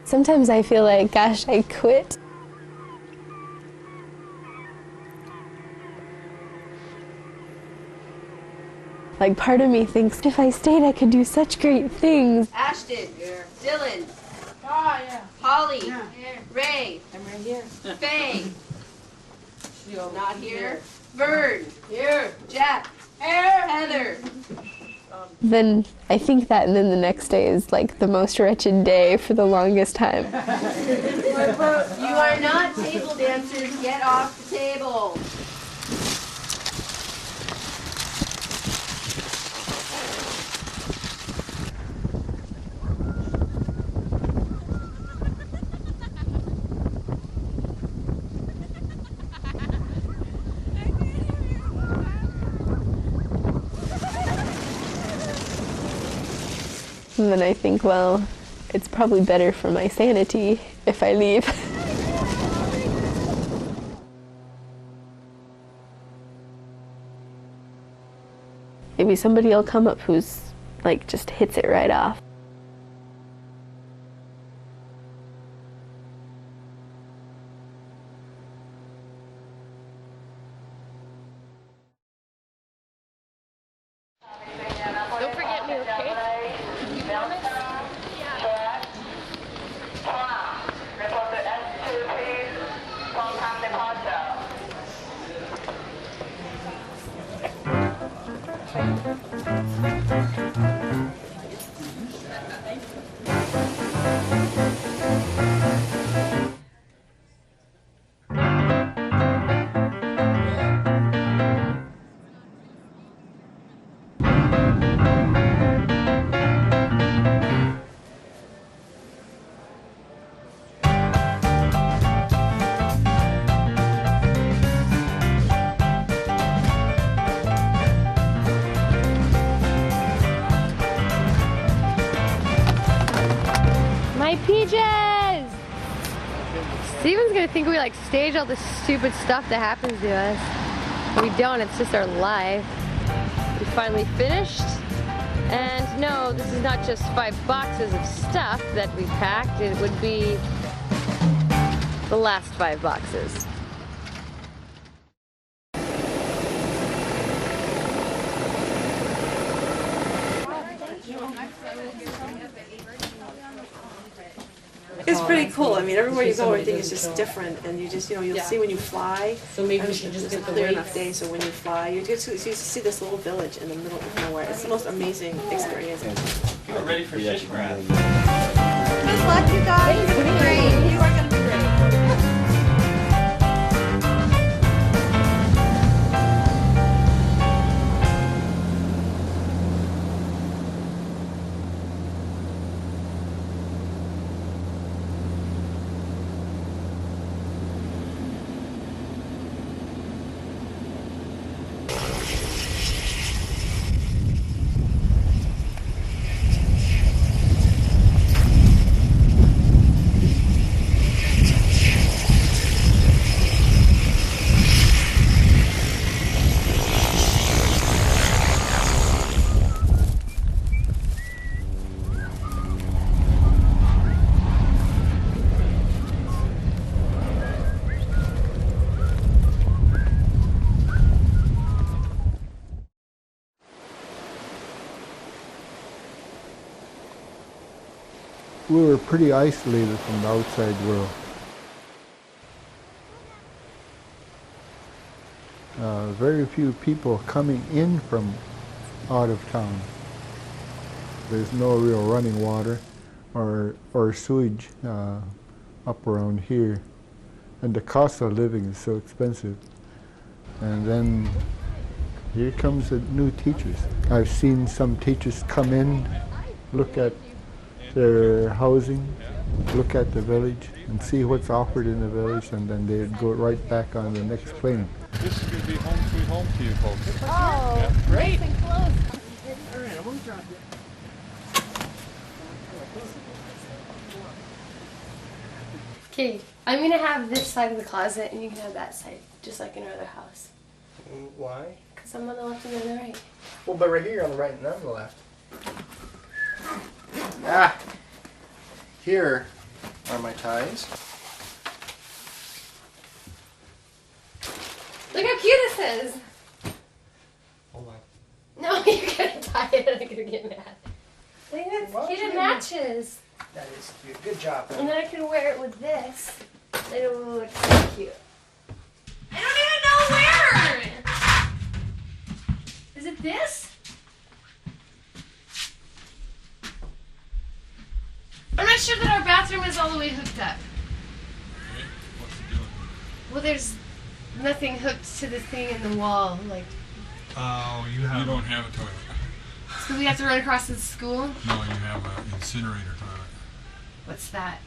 Sometimes I feel like, gosh, I quit. Like, part of me thinks, if I stayed, I could do such great things. Ashton, Dylan, Yeah. Holly, Yeah. Ray, I'm right here. Faye, You're not here, Vern, Here. Jack, Here. Heather. Then I think that, and then the next day is like the most wretched day for the longest time. You are not table dancers, get off the table. And then I think, well, it's probably better for my sanity if I leave. Maybe somebody will come up who's like just hits it right off. Don't forget me, okay? You promise? Yeah. Report to S2, please. Full-time departure. My PJs! Steven's gonna think we like stage all this stupid stuff that happens to us. We don't, it's just our life. We finally finished. And no, this is not just 5 boxes of stuff that we packed. It would be the last 5 boxes. It's pretty cool. I mean, everywhere you go, everything is just different, and you just, you'll see when you fly. So maybe we should just it's a get the clear enough weights. day, so when you fly, you get to see this little village in the middle of nowhere. It's the most amazing experience. You are ready for Shishmaref. Good luck, you guys. Great. You are going to be great. We were pretty isolated from the outside world. Very few people coming in from out of town. There's no real running water or sewage up around here. And the cost of living is so expensive. And then here comes the new teachers. I've seen some teachers come in, look at their housing, look at the village, and see what's offered in the village, and then they'd go right back on the next plane. This is going to be home sweet home to you folks. Oh, Yeah. great. And close. Okay, I'm gonna have this side of the closet and you can have that side, just like in our other house. Why? Because I'm on the left and you're on the right. Well, but right here on the right and on the left. Ah! Here, are my ties. Look how cute this is. Hold on. No, you're gonna tie it and I'm gonna get mad. I think that's Why cute. don't It you- matches. That is cute. Good job. And then I can wear it with this. And it will look so cute. I don't even know where! Is it this? I'm not sure that our bathroom is all the way hooked up. What's it doing? Well, there's nothing hooked to the thing in the wall. Like, Oh, you don't have a toilet. so we have to run across the school? No, you have an incinerator toilet. What's that?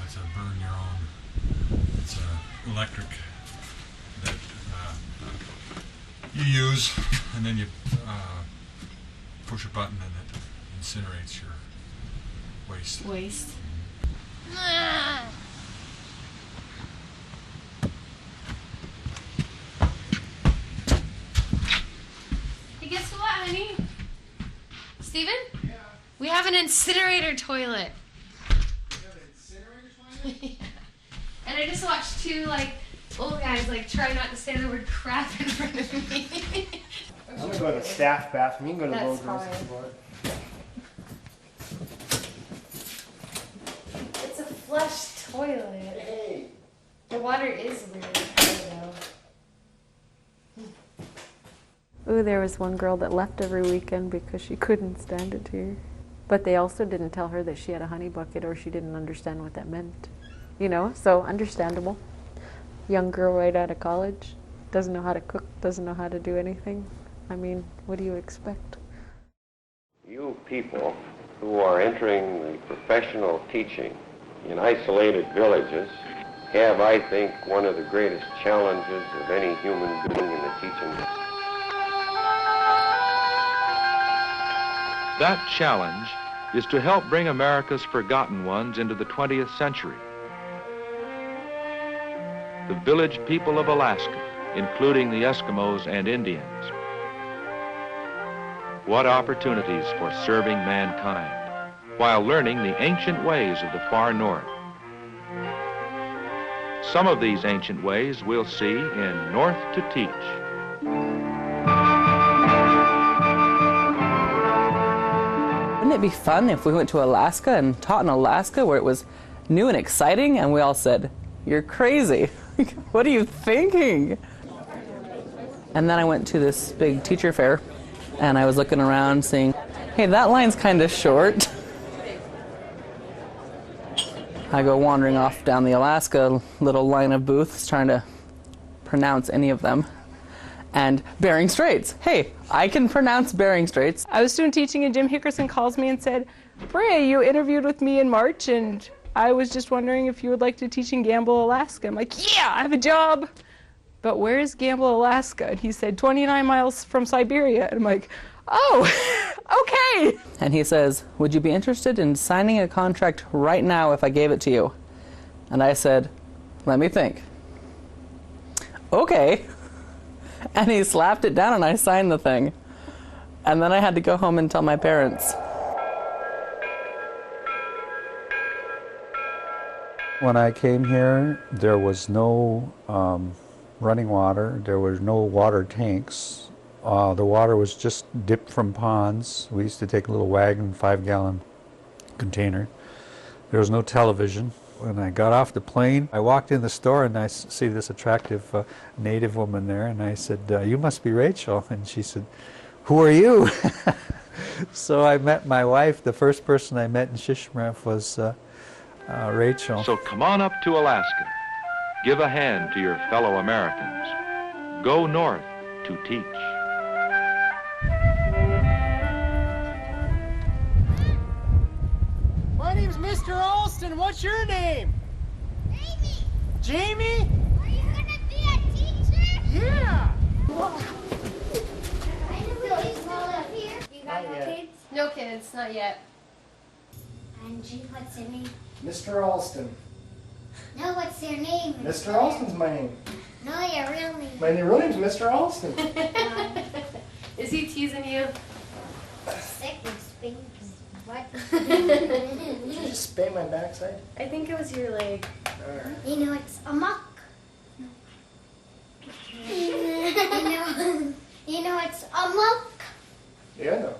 That's a burn your own. It's electric that you use, and then you push a button and it incinerates your waste. Waste. Hey, guess what, honey? Steven? Yeah. We have an incinerator toilet. You have an incinerator toilet? And I just watched two old guys try not to say the word crap in front of me. I'm gonna go to the staff bathroom. You can go to That's the low girls if fine. you want. It's a flush toilet. Hey. The water is really cold though. Ooh, there was one girl that left every weekend because she couldn't stand it here. But they also didn't tell her that she had a honey bucket or she didn't understand what that meant. You know, so understandable. Young girl right out of college, doesn't know how to cook, doesn't know how to do anything. I mean, what do you expect? You people who are entering the professional teaching in isolated villages have, I think, one of the greatest challenges of any human being in the teaching. That challenge is to help bring America's forgotten ones into the 20th century. The village people of Alaska, including the Eskimos and Indians. What opportunities for serving mankind while learning the ancient ways of the far north. Some of these ancient ways we'll see in North to Teach. Wouldn't it be fun if we went to Alaska and taught in Alaska where it was new and exciting and we all said, "You're crazy. What are you thinking?" And then I went to this big teacher fair and I was looking around saying, "Hey, that line's kind of short." I go wandering off down the Alaska little line of booths trying to pronounce any of them. And Bering Straits. Hey, I can pronounce Bering Straits. I was student teaching and Jim Hickerson calls me and said, "Brea, you interviewed with me in March and I was just wondering if you would like to teach in Gamble, Alaska." I'm like, "Yeah, I have a job." "But where is Gamble, Alaska?" And he said, 29 miles from Siberia. And I'm like, "Oh, okay." And he says, "Would you be interested in signing a contract right now if I gave it to you?" And I said, "Let me think." "Okay." And he slapped it down and I signed the thing. And then I had to go home and tell my parents. When I came here, there was no running water. There were no water tanks. The water was just dipped from ponds. We used to take a little wagon, 5-gallon container. There was no television. When I got off the plane, I walked in the store and I see this attractive native woman there, and I said, "You must be Rachel." And she said, "Who are you?" So I met my wife. The first person I met in Shishmaref was Rachel. So come on up to Alaska. Give a hand to your fellow Americans. Go north to teach. My name's Mr. Alston. What's your name? Jamie, Jamie? are you gonna be a teacher? Yeah. You got no kids? No kids, not yet. Angie, what's your name? Mr. Alston. No, what's your name? Mr. Alston's my name. No, your real name. My real name's Mr. Alston. Is he teasing you? Sick and stinks. What? Did you just spank my backside? I think it was your leg. Alright. You know it's amok. You know it's amok. Yeah, no.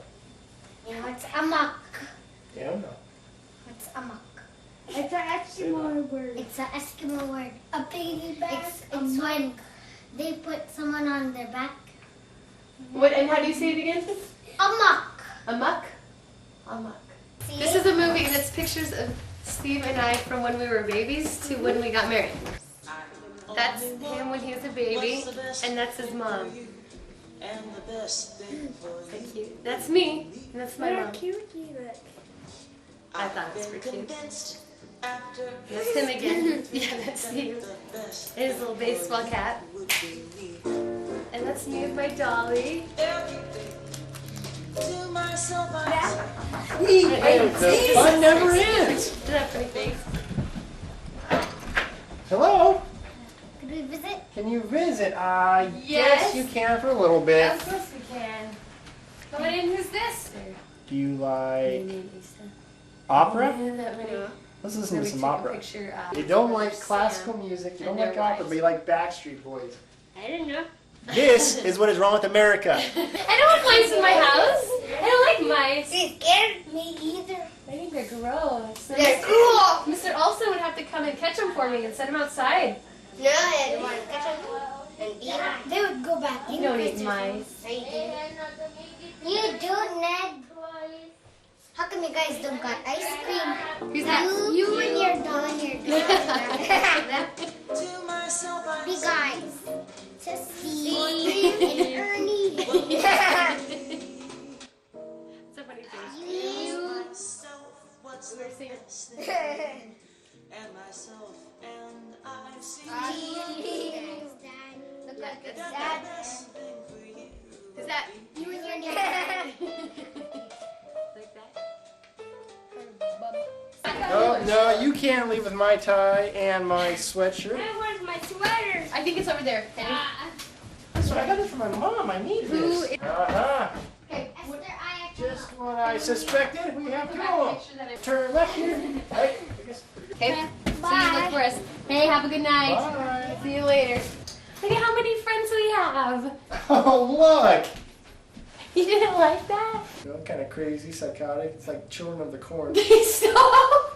You know it's amok. Yeah, no. What's amok? It's an Eskimo word. It's an Eskimo word. A baby back. It's when they put someone on their back. What, and how do you say it again? Amok. Amok? Amok. This is a movie that's pictures of Steve and I from when we were babies to when we got married. That's him when he was a baby, and that's his mom. Thank you. That's me, and that's my mom. Cute you look. I thought it was pretty cute. That's him again. Yeah, that's Steve. And his little baseball cap. And that's me with my dolly. The fun never ends. Isn't that pretty face? Hello? Could we visit? Can you visit? Yes. Yes, you can for a little bit. Of course we can. Come on in, who's this? Do you like opera? Let's Let's listen to some opera. Picture, You don't like classical music, you don't like opera, but you like Backstreet Boys. I don't know. This is what is wrong with America. I don't want mice in my house. I don't like mice. They scared me either. I think they're gross. So They're cool. Mr. Olson would have to come and catch them for me and set them outside. No, I don't want to catch them and eat them. They would go back. You don't eat mice. You do, Ned. How come you guys don't got ice cream? Who's that? You and your doll and your dog. You guys. To Steve and Ernie. So funny thing. You. We're singing. Look like it's dad. Is that You and your dad. like that? No, you can't leave with my tie and my sweatshirt. Where's my sweater? I think it's over there, Penny. So I got it from my mom. I need Who this. is- Okay. Just what I suspected. We have to go. Turn left here. Right. Okay. So you look for us. Hey, have a good night. Bye. See you later. Look at how many friends we have. Oh, look. You didn't like that? You know, kind of crazy, psychotic. It's like Children of the Corn. Stop.